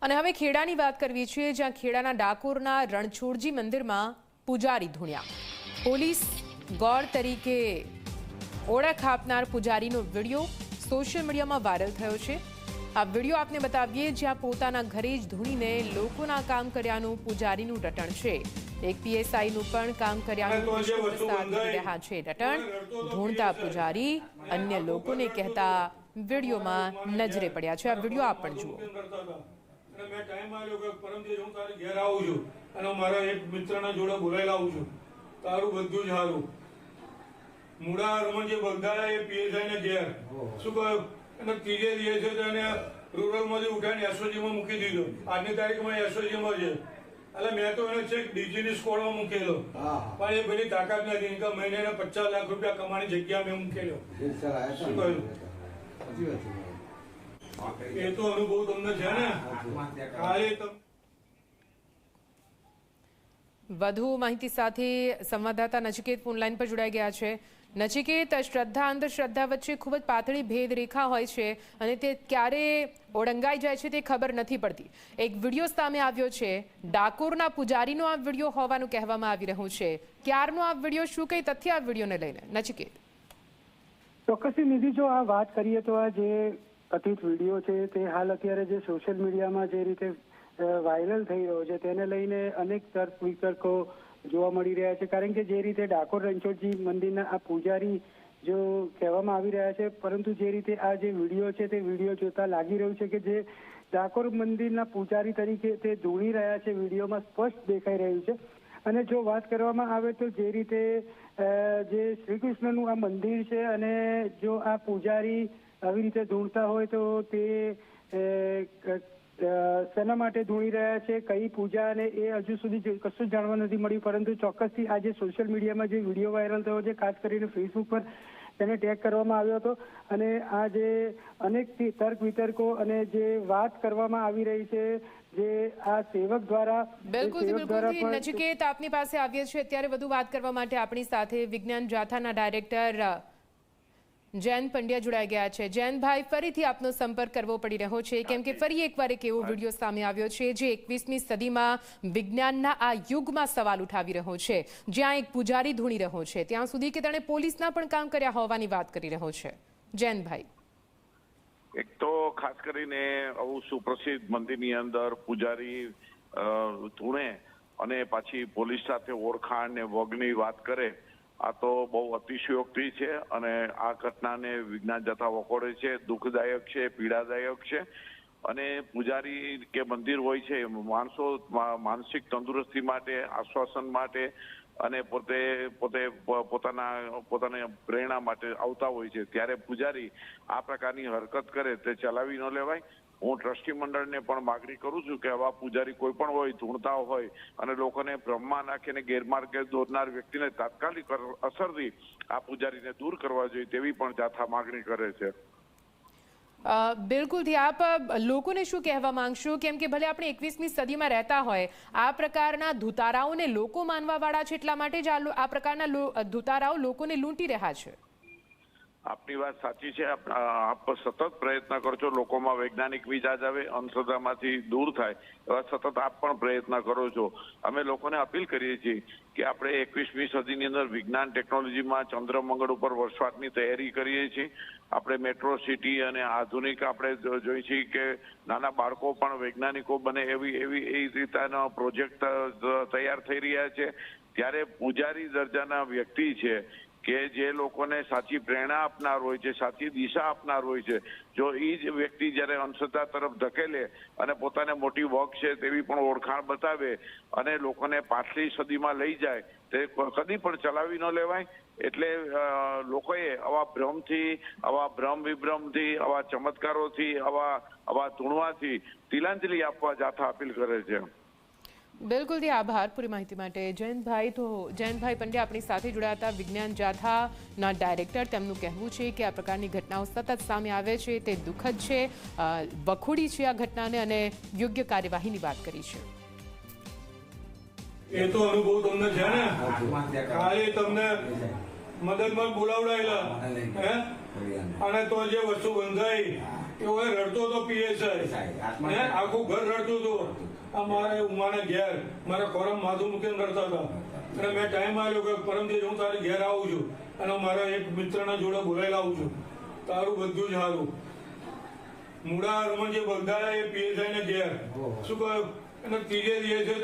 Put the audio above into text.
અને હવે ખેડાની વાત કરવી છે, જ્યાં ખેડાના ડાકોરના રણછોડજી મંદિરમાં પૂજારી ધૂણ્યા. પોલીસ ગોળ તરીકે ઓળખ આપનાર પૂજારીનો વિડીયો સોશિયલ મીડિયામાં વાયરલ થયો છે. આ વિડીયો આપને બતાવીએ, જ્યાં પોતાના ઘરે જ ધૂણીને લોકોના કામ કર્યાનું પૂજારીનું રટણ છે. એક પીએસઆઈનું પણ કામ કર્યાનું રહ્યા છે રટણ. ધૂણતા પૂજારી અન્ય લોકોને કહેતા વિડીયોમાં નજરે પડ્યા છે. આ વિડીયો આપ પણ જુઓ. મેં ટાઈમ આવ્યો કે પરમથી હું તારે ઘેર આવું છું અને મારા એક મિત્રના જોડે બોલાયેલા આવું છું. તારું બધું જ સારું. મુડા રમણજી બગદાડા એ પીએસઆઈ ને ઘેર શું કહ્યું, અને ત્રીજે દિવસે તો એને રૂરલમાંથી ઉઠાઈને એસઓજીમાં મૂકી દીધો. આજની તારીખમાં એસઓજીમાં છે. એટલે મેં તો એને છેક ડીજીની સ્કોડમાં મૂકેલો, પણ એ પેલી તાકાત નથી કે મહિને 50 લાખ રૂપિયા કમાણી જગ્યા મેં મૂકેલો. શું કહ્યું, એ તો અનુભવ તમને છે ને. વધુ માહિતી સાથે સંવાદદાતા નચિકેત ફોનલાઈન પર જોડાઈ ગયા છે. નચિકેત, શ્રદ્ધા અંધશ્રદ્ધા વચ્ચે ખૂબ જ પાતળી ભેદ રેખા હોય છે અને તે ક્યારે ઓળંગાઈ જાય છે તે ખબર નથી પડતી. એક વિડીયો સામે આવ્યો છે, ડાકોરના પૂજારીનો આ વિડીયો હોવાનું કહેવામાં આવી રહ્યું છે. ક્યારનો આ વિડીયો, શું કઈ તથ્ય આ વિડીયોને લઈને? નચિકેત, ચોક્કસથી નિધિ, જો આ વાત કરીએ તો આ જે કથિત વિડીયો છે તે હાલ અત્યારે જે સોશિયલ મીડિયામાં જે રીતે વાયરલ થઈ રહ્યો છે તેને લઈને અનેક તર્ક વિતર્કો જોવા મળી રહ્યા છે. કારણ કે જે રીતે ડાકોર રણછોડજી મંદિરના આ પૂજારી જો કહેવામાં આવી રહ્યા છે, પરંતુ જે રીતે આ જે વિડીયો છે તે વિડીયો જોતા લાગી રહ્યું છે કે જે ડાકોર મંદિરના પૂજારી તરીકે તે ધૂણી રહ્યા છે, વિડીયોમાં સ્પષ્ટ દેખાઈ રહ્યું છે. અને જો વાત કરવામાં આવે તો જે રીતે જે શ્રી કૃષ્ણનું આ મંદિર છે અને જો આ પૂજારી આવી રીતે ધૂણતા હોય તો તે શેના માટે ધૂણી રહ્યા છે, કઈ પૂજા, અને એ હજુ સુધી કશું જાણવા નથી મળ્યું. પરંતુ ચોક્કસથી આજે સોશિયલ મીડિયામાં જે વિડીયો વાયરલ થયો છે, ખાસ કરીને ફેસબુક પર તેને ટેગ કરવામાં આવ્યો હતો, અને આ જે અનેક તર્ક વિતર્કો અને જે વાત કરવામાં આવી રહી છે જે આ સેવક દ્વારા. બિલકુલ નચિકેત, આપની પાસે આવીએ છીએ અત્યારે વધુ વાત કરવા માટે. આપણી સાથે વિજ્ઞાન જાથાના ડાયરેક્ટર જયંત પંડ્યા જોડાઈ ગયા છે. જયંતભાઈ, ફરીથી આપનો સંપર્ક કરવો પડી રહ્યો છે, કેમ કે ફરી એકવાર એક એવો વિડીયો સામે આવ્યો છે જે 21મી સદીમાં વિજ્ઞાનના આ યુગમાં સવાલ ઉઠાવી રહ્યો છે, જ્યાં એક પૂજારી ધૂણી રહ્યો છે ત્યાં સુધી કે તેણે પોલીસના પણ કામ કર્યા હોવાની વાત કરી રહ્યો છે. જયંતભાઈ, એક તો ખાસ કરીને આવું સુપ્રસિદ્ધ મંદિરની અંદર પૂજારી ધૂણે અને પાછી પોલીસ સાથે ઓળખાણ ને વગની વાત કરે, આ તો બહુ અતિશયોક્તિ છે. અને આ ઘટનાને વિજ્ઞાન જથ્થા વખોડે છે, દુઃખદાયક છે, પીડાદાયક છે. અને પૂજારી કે મંદિર હોય છે, માણસો માનસિક તંદુરસ્તી માટે, આશ્વાસન માટે અને પોતાની પ્રેરણા માટે આવતા હોય છે. ત્યારે પૂજારી આ પ્રકારની હરકત કરે તે ચલાવી ન લેવાય. હું ટ્રસ્ટી મંડળને પણ માગણી કરું છું કે આવા પૂજારી કોઈ પણ હોય, ધૂણતા હોય અને લોકોને ભ્રમમાં નાખીને ગેરમાર્ગે દોરનાર વ્યક્તિને તાત્કાલિક અસરથી આ પૂજારીને દૂર કરવા જોઈએ તેવી પણ જાથા માગણી કરે છે. બિલકુલથી આપ લોકોને શું કહેવા માંગશો, કેમ કે ભલે આપણે 21મી સદીમાં રહેતા હોય, આ પ્રકારના ધુતારાઓને લોકો માનવા વાળા છે, એટલા માટે જ આ પ્રકારના ધુતારાઓ લોકોને લૂંટી રહ્યા છે. આપની વાત સાચી છે. આપ સતત પ્રયત્ન કરશો લોકોમાં વૈજ્ઞાનિક વિચાર આવે, અંધશ્રદ્ધામાંથી દૂર થાય, એવા સતત આપ પણ પ્રયત્ન કરો છો. અમે લોકોને અપીલ કરીએ છીએ કે આપણે 21મી સદીની અંદર વિજ્ઞાન ટેકનોલોજીમાં ચંદ્ર મંગળ ઉપર વસવાટની તૈયારી કરીએ છીએ. આપણે મેટ્રો સિટી અને આધુનિક આપણે જોઈએ છીએ કે નાના બાળકો પણ વૈજ્ઞાનિકો બને એવી રીતના પ્રોજેક્ટ તૈયાર થઈ રહ્યા છે. ત્યારે પૂજારી દરજાના વ્યક્તિ છે કે જે લોકોને સાચી પ્રેરણા આપનાર હોય છે, સાચી દિશા આપનાર હોય છે, જો એ જ વ્યક્તિ જ્યારે અંધશ્રદ્ધા તરફ ધકેલે અને પોતાને મોટી વગ છે તેવી પણ ઓળખાણ બતાવે અને લોકોને પાછલી સદીમાં લઈ જાય, તે કદી પણ ચલાવી ન લેવાય. એટલે લોકોએ આવા ભ્રમથી, આવા ભ્રમ વિભ્રમથી, આવા ચમત્કારોથી, આવા ધૂણવાથી તિલાંજલિ આપવા જાથા અપીલ કરે છે. બિલકુલથી આભાર પૂરી માહિતી માટે જયંતભાઈ. તો જયંતભાઈ પંડ્યા આપણી સાથે જોડાયા હતા, વિજ્ઞાન જાથાના ડાયરેક્ટર. તેમનું કહેવું છે કે આ પ્રકારની ઘટનાઓ સતત સામે આવે છે, તે દુઃખદ છે, વખોડી છે આ ઘટનાને અને યોગ્ય કાર્યવાહીની વાત કરી છે. એ તો અનુભવ તમને છે ને. ખાલી તમને મદદમાં બોલાવડાયેલા અને તો જે વસ્તુ બંધાઈ એવો એ રડતો હતો પીએસઆઈ, આખું ઘર રડતું હતું. આ મારા ઉમાના ઘેર મારા ખોરામ માથું મૂકીને રડતા હતા. અને મેં ટાઈમ આવ્યો કે પરમ દિવસે હું તારે ઘેર આવું છું અને મારા એક મિત્રના જોડે બોલાવી લાવું છું. તારું બધું જ સારું. મુડા રમણ જે બંધાયા એ પીએસઆઈ ને ઘેર શું કહ્યું, અને ત્રીજે દિવસે